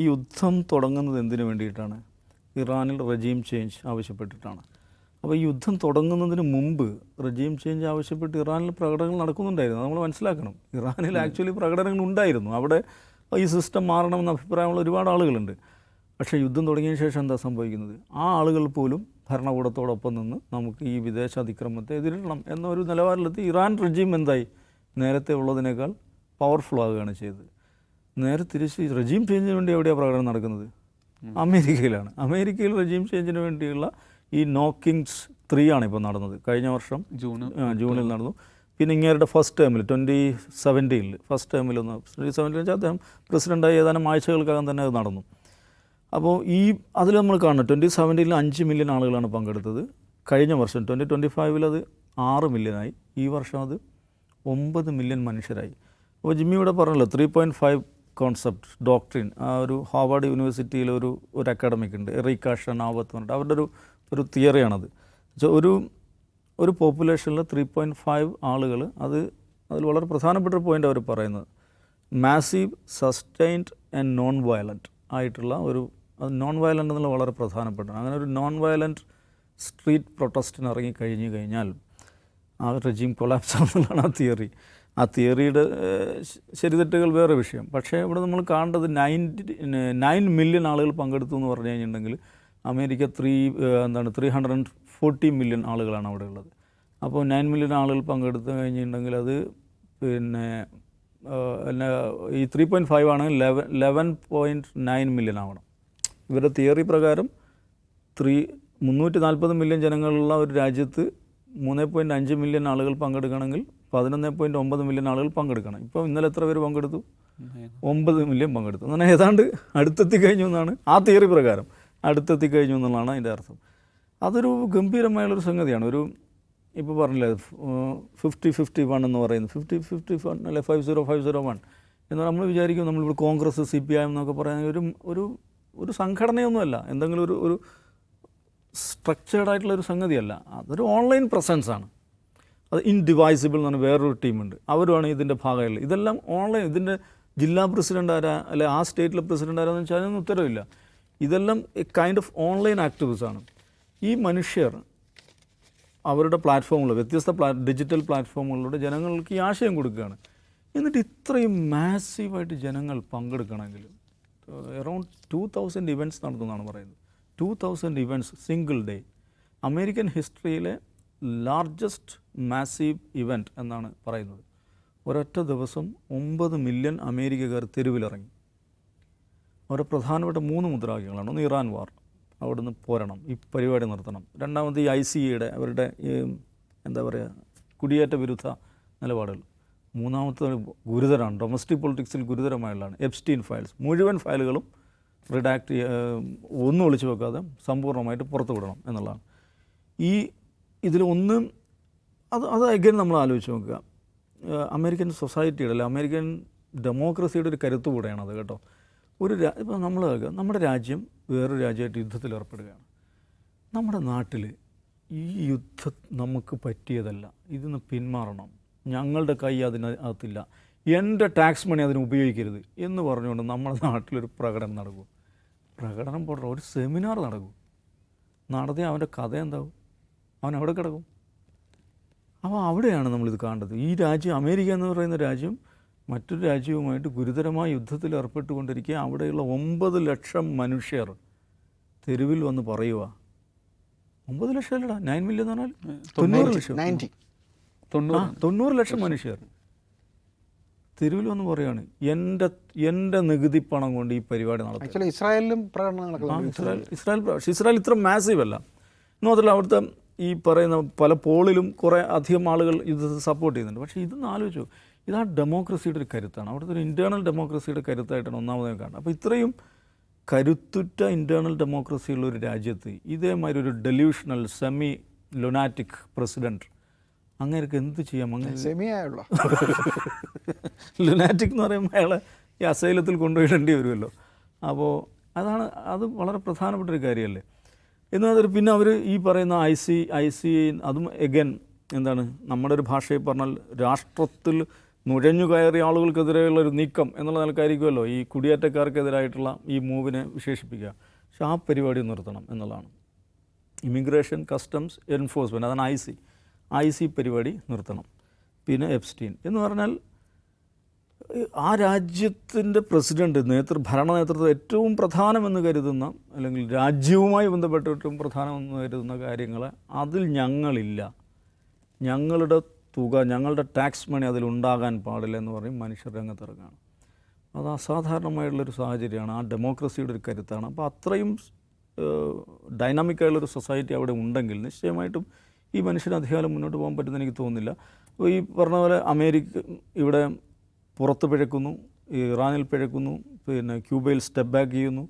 ഈ യുദ്ധം തുടങ്ങുന്നത് എന്തിനു വേണ്ടിയിട്ടാണ്? ഇറാനിൽ റെജീം ചേഞ്ച് ആവശ്യപ്പെട്ടിട്ടാണ്. അപ്പോൾ ഈ യുദ്ധം തുടങ്ങുന്നതിന് മുമ്പ് റെജീം ചേഞ്ച് ആവശ്യപ്പെട്ട് ഇറാനിൽ പ്രകടനങ്ങൾ നടക്കുന്നുണ്ടായിരുന്നു. നമ്മൾ മനസ്സിലാക്കണം, ഇറാനിൽ ആക്ച്വലി പ്രകടനങ്ങൾ ഉണ്ടായിരുന്നു. അവിടെ ഈ സിസ്റ്റം മാറണമെന്ന അഭിപ്രായമുള്ള ഒരുപാട് ആളുകളുണ്ട്. പക്ഷേ യുദ്ധം തുടങ്ങിയ ശേഷം എന്താ സംഭവിക്കുന്നത്? ആ ആളുകൾ പോലും ഭരണകൂടത്തോടൊപ്പം നിന്ന് നമുക്ക് ഈ വിദേശ അതിക്രമത്തെ എതിരിടണം എന്നൊരു നിലവാരത്തിലെത്തി ഇറാൻ റെജീം എന്തായി? നേരത്തെ ഉള്ളതിനേക്കാൾ പവർഫുൾ ആവുകയാണ് ചെയ്തത്. നേരെ തിരിച്ച് റെജീം ചേഞ്ചിന് വേണ്ടി എവിടെയാണ് പ്രകടനം നടക്കുന്നത്? അമേരിക്കയിലാണ്. അമേരിക്കയിൽ റെജീം ചേഞ്ചിന് വേണ്ടിയുള്ള ഈ നോക്കിങ്സ് 3 ആണ് ഇപ്പോൾ നടന്നത്. കഴിഞ്ഞ വർഷം ജൂണിൽ നടന്നു. പിന്നെ ഇങ്ങേരുടെ ഫസ്റ്റ് ടേമിൽ 2017 ഫസ്റ്റ് ടേമിൽ 2017 വെച്ചാൽ അദ്ദേഹം പ്രസിഡൻ്റായി ഏതാനും ആഴ്ചകൾക്കകം തന്നെ അത് നടന്നു. അപ്പോൾ അതിൽ നമ്മൾ കാണണം 2017 5 മില്യൺ ആളുകളാണ് പങ്കെടുത്തത്. കഴിഞ്ഞ വർഷം 2025 അത് 6 മില്യനായി. ഈ വർഷം അത് 9 മില്യൺ മനുഷ്യരായി. അപ്പോൾ ജിമ്മി ഇവിടെ പറഞ്ഞല്ലോ 3.5 കോൺസെപ്റ്റ് ഡോക്ട്രിൻ, ആ ഒരു ഹാർവാർഡ് യൂണിവേഴ്സിറ്റിയിലെ ഒരു അക്കാഡമിക് ഉണ്ട്, എറിക്ക ഷനാവത്ത് പറഞ്ഞിട്ട്, അവരുടെ ഒരു തിയറിയാണത്. ഒരു പോപ്പുലേഷനിൽ 3.5 ആളുകൾ, അതിൽ വളരെ പ്രധാനപ്പെട്ട ഒരു പോയിൻ്റ് അവർ പറയുന്നത് massive sustained and non violent ആയിട്ടുള്ള അത് നോൺ വയലൻ്റ് എന്നുള്ള വളരെ പ്രധാനപ്പെട്ടതാണ്. അങ്ങനെ ഒരു നോൺ വയലൻറ്റ് സ്ട്രീറ്റ് പ്രൊട്ടസ്റ്റിന് ഇറങ്ങിക്കഴിഞ്ഞു കഴിഞ്ഞാൽ ആ റെജീം കൊളാപ്സ് ആണെന്നുള്ളതാണ് ആ തിയറി. ആ തിയറിയുടെ ശരിതെറ്റുകൾ വേറെ വിഷയം. പക്ഷേ ഇവിടെ നമ്മൾ കാണേണ്ടത് 9 മില്യൺ ആളുകൾ പങ്കെടുത്തു എന്ന് പറഞ്ഞു കഴിഞ്ഞിട്ടുണ്ടെങ്കിൽ അമേരിക്ക 340 മില്യൺ ആളുകളാണ് അവിടെ ഉള്ളത്. അപ്പോൾ 9 മില്യൺ ആളുകൾ പങ്കെടുത്തു കഴിഞ്ഞിട്ടുണ്ടെങ്കിൽ അത് പിന്നെ ഈ 3.5 ആണെങ്കിൽ 11.9 മില്യൺ ആവണം. ഇവരുടെ തിയറി പ്രകാരം 340 മില്യൺ ജനങ്ങളുള്ള ഒരു രാജ്യത്ത് 3.5 മില്യൺ ആളുകൾ പങ്കെടുക്കണമെങ്കിൽ 11.9 മില്യൺ ആളുകൾ പങ്കെടുക്കണം. ഇപ്പോൾ ഇന്നലെ എത്ര പേര് പങ്കെടുത്തു? 9 മില്യൺ പങ്കെടുത്തു. അങ്ങനെ ഏതാണ്ട് അടുത്തെത്തി കഴിഞ്ഞു എന്നാണ് ആ തിയറി പ്രകാരം, അടുത്തെത്തി കഴിഞ്ഞു എന്നുള്ളതാണ് അതിൻ്റെ അർത്ഥം. അതൊരു ഗംഭീരമായുള്ളൊരു സംഗതിയാണ്. ഇപ്പോൾ പറഞ്ഞില്ലേ 50-51 എന്ന് പറയുന്നത്, 50-51 അല്ലെ 50-50-1 എന്ന് നമ്മൾ വിചാരിക്കും നമ്മളിവിടെ കോൺഗ്രസ് CPI എന്നൊക്കെ പറയുന്ന ഒരു സംഘടനയൊന്നുമല്ല, എന്തെങ്കിലും ഒരു സ്ട്രക്ചേർഡായിട്ടുള്ളൊരു സംഗതിയല്ല. അതൊരു ഓൺലൈൻ പ്രസൻസാണ്. അത് ഇൻഡിവൈസിബിൾ എന്ന് പറഞ്ഞാൽ വേറൊരു ടീമുണ്ട്, അവരുമാണ് ഇതിൻ്റെ ഭാഗമായുള്ളത്. ഇതെല്ലാം ഓൺലൈൻ. ഇതിൻ്റെ ജില്ലാ പ്രസിഡൻ്റ് ആരാ, അല്ലെ ആ സ്റ്റേറ്റിലെ പ്രസിഡൻ്റ് ആരാന്ന് വെച്ചാൽ അതിനൊന്നും ഉത്തരവില്ല. ഇതെല്ലാം എ കൈൻഡ് ഓഫ് ഓൺലൈൻ ആക്ടിവിസ്റ്റാണ്. ഈ മനുഷ്യർ അവരുടെ പ്ലാറ്റ്ഫോമുകൾ, വ്യത്യസ്ത ഡിജിറ്റൽ പ്ലാറ്റ്ഫോമുകളിലൂടെ ജനങ്ങൾക്ക് ഈ ആശയം കൊടുക്കുകയാണ്. എന്നിട്ട് ഇത്രയും മാസീവായിട്ട് ജനങ്ങൾ പങ്കെടുക്കണമെങ്കിൽ അറൗണ്ട് 2000 ഇവൻറ്റ്സ് നടത്തുമെന്നാണ് പറയുന്നത്. 2000 ഇവൻറ്റ്സ് സിംഗിൾ ഡേ. അമേരിക്കൻ ഹിസ്റ്ററിയിലെ ലാർജസ്റ്റ് മാസീവ് ഇവൻറ്റ് എന്നാണ് പറയുന്നത്. ഒരൊറ്റ ദിവസം 9 മില്യൺ അമേരിക്കക്കാർ തെരുവിലിറങ്ങി. അവരുടെ പ്രധാനപ്പെട്ട 3 മുദ്രാവാക്യങ്ങളാണ്. ഒന്ന് ഇറാൻ വാർ, അവിടുന്ന് പോരണം, ഈ പരിപാടി നിർത്തണം. രണ്ടാമത് ഈ ICEയുടെ അവരുടെ എന്താ പറയുക കുടിയേറ്റ വിരുദ്ധ നിലപാടുകൾ. മൂന്നാമത്തെ ഗുരുതരമാണ്, ഡൊമസ്റ്റിക് പൊളിറ്റിക്സിൽ ഗുരുതരമായുള്ളതാണ് എപ്സ്റ്റീൻ ഫയൽസ്. മുഴുവൻ ഫയലുകളും റിഡാക്ട് ഒന്നും ഒളിച്ചു വെക്കാതെ സമ്പൂർണ്ണമായിട്ട് പുറത്തു വിടണം എന്നുള്ളതാണ്. ഇതിലൊന്ന് അത് അഗൈൻ നമ്മൾ ആലോചിച്ച് നോക്കുക. അമേരിക്കൻ സൊസൈറ്റിയുടെ അല്ലെ അമേരിക്കൻ ഡെമോക്രസിയുടെ ഒരു കരുത്ത് കൂടെയാണത് കേട്ടോ. ഇപ്പോൾ നമ്മുടെ രാജ്യം വേറൊരു രാജ്യമായിട്ട് യുദ്ധത്തിൽ ഏർപ്പെടുകയാണ്. നമ്മുടെ നാട്ടിൽ ഈ യുദ്ധം നമുക്ക് പറ്റിയതല്ല, ഇതിന്ന് പിന്മാറണം, ഞങ്ങളുടെ കൈ അതിനകത്തില്ല, എൻ്റെ ടാക്സ് മണി അതിന് ഉപയോഗിക്കരുത് എന്ന് പറഞ്ഞുകൊണ്ട് നമ്മുടെ നാട്ടിലൊരു പ്രകടനം നടക്കും. പ്രകടനം പോട്ടെ, ഒരു സെമിനാർ നടക്കും. നടത്തി അവൻ്റെ കഥ എന്താവും? അവൻ എവിടെ കിടക്കും? അപ്പോൾ അവിടെയാണ് നമ്മളിത് കാണേണ്ടത്. ഈ രാജ്യം, അമേരിക്ക എന്ന് പറയുന്ന രാജ്യം മറ്റൊരു രാജ്യവുമായിട്ട് ഗുരുതരമായ യുദ്ധത്തിൽ ഏർപ്പെട്ടുകൊണ്ടിരിക്കുക. അവിടെയുള്ള 9 ലക്ഷം മനുഷ്യർ തെരുവിൽ വന്ന് പറയുക. 9 ലക്ഷം അല്ലടാ, 9 മില്യൺ എന്ന് പറഞ്ഞാൽ 90 ലക്ഷം, 90 ലക്ഷം മനുഷ്യർ തെരുവിൽ വന്ന് പറയുകയാണ് എൻ്റെ നികുതി പണം കൊണ്ട് ഈ പരിപാടി നടത്തും. ഇസ്രായേലിലും ഇസ്രായേൽ ഇത്ര മാസീവ് അല്ല. മാത്രമല്ല അവിടുത്തെ ഈ പറയുന്ന പല പോളിലും കുറേ അധികം ആളുകൾ യുദ്ധത്തെ സപ്പോർട്ട് ചെയ്യുന്നുണ്ട്. പക്ഷേ ഇതൊന്ന് ആലോചിച്ചു, ഇതാ ഡെമോക്രസിയുടെ ഒരു കരുത്താണ്. അവിടുത്തെ ഒരു ഇൻറ്റേർണൽ ഡെമോക്രസിയുടെ കരുത്തായിട്ടാണ് ഒന്നാമതായി കാണുന്നത്. അപ്പോൾ ഇത്രയും കരുത്തുറ്റ ഇൻറ്റേർണൽ ഡെമോക്രസിയുള്ള ഒരു രാജ്യത്ത് ഇതേമാതിരി ഒരു ഡെല്യൂഷണൽ സെമി ലുനാറ്റിക് പ്രസിഡൻറ്റ്, അങ്ങനെയൊക്കെ എന്ത് ചെയ്യാം? സെമിയായുള്ള ലുനാറ്റിക് എന്ന് പറയുമ്പോൾ അയാളെ ഈ അസൈലത്തിൽ കൊണ്ടുപോയിടേണ്ടി വരുമല്ലോ. അപ്പോൾ അത് വളരെ പ്രധാനപ്പെട്ട ഒരു കാര്യമല്ലേ. എന്നാൽ പിന്നെ അവർ ഈ പറയുന്ന ICE അതും എഗൻ എന്താണ്, നമ്മുടെ ഒരു ഭാഷയിൽ പറഞ്ഞാൽ രാഷ്ട്രത്തിൽ നുഴഞ്ഞു കയറിയ ആളുകൾക്കെതിരെയുള്ള ഒരു നീക്കം എന്നുള്ള നിലക്കായിരിക്കുമല്ലോ ഈ കുടിയേറ്റക്കാർക്കെതിരായിട്ടുള്ള ഈ മൂവിനെ വിശേഷിപ്പിക്കുക. പക്ഷെ ആ പരിപാടി നിർത്തണം എന്നുള്ളതാണ്. ഇമിഗ്രേഷൻ കസ്റ്റംസ് എൻഫോഴ്സ്മെൻറ്റ്, അതാണ് ഐ സി പരിപാടി നിർത്തണം. പിന്നെ എപ്സ്റ്റീൻ എന്ന് പറഞ്ഞാൽ ആ രാജ്യത്തിൻ്റെ പ്രസിഡൻറ്റ് ഭരണ നേതൃത്വം ഏറ്റവും പ്രധാനമെന്ന് കരുതുന്ന, അല്ലെങ്കിൽ രാജ്യവുമായി ബന്ധപ്പെട്ട് ഏറ്റവും പ്രധാനമെന്ന് കരുതുന്ന കാര്യങ്ങൾ അതിൽ ഞങ്ങളില്ല, ഞങ്ങളുടെ തുക, ഞങ്ങളുടെ ടാക്സ് മണി അതിലുണ്ടാകാൻ പാടില്ല എന്ന് പറയും മനുഷ്യർ രംഗത്തിറങ്ങുകയാണ്. അത് അസാധാരണമായിട്ടുള്ളൊരു സാഹചര്യമാണ്. ആ ഡെമോക്രസിയുടെ ഒരു കരുത്താണ്. അപ്പോൾ അത്രയും ഡൈനാമിക്കായുള്ളൊരു സൊസൈറ്റി അവിടെ ഉണ്ടെങ്കിൽ നിശ്ചയമായിട്ടും ഈ മനുഷ്യന് അധികാലം മുന്നോട്ട് പോകാൻ പറ്റുമെന്ന് എനിക്ക് തോന്നുന്നില്ല. അപ്പോൾ ഈ പറഞ്ഞ പോലെ അമേരിക്ക ഇവിടെ പുറത്ത് പിഴക്കുന്നു, ഇറാനിൽ പിഴക്കുന്നു, പിന്നെ ക്യൂബയിൽ സ്റ്റെപ്പ് ബാക്ക് ചെയ്യുന്നു.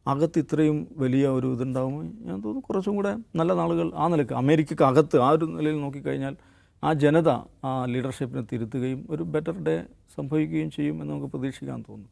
അകത്ത് ഇത്രയും വലിയ ഒരു ഇതുണ്ടാകുമ്പോൾ ഞാൻ തോന്നുന്നു കുറച്ചും കൂടെ നല്ല നാളുകൾ ആ നിലക്ക് അമേരിക്കക്ക് അകത്ത് ആ ഒരു നിലയിൽ നോക്കിക്കഴിഞ്ഞാൽ ആ ജനത ആ ലീഡർഷിപ്പിനെ തിരുത്തുകയും ഒരു ബെറ്റർ ഡേ സംഭവിക്കുകയും ചെയ്യും എന്ന് നമുക്ക് പ്രതീക്ഷിക്കാൻ തോന്നുന്നു.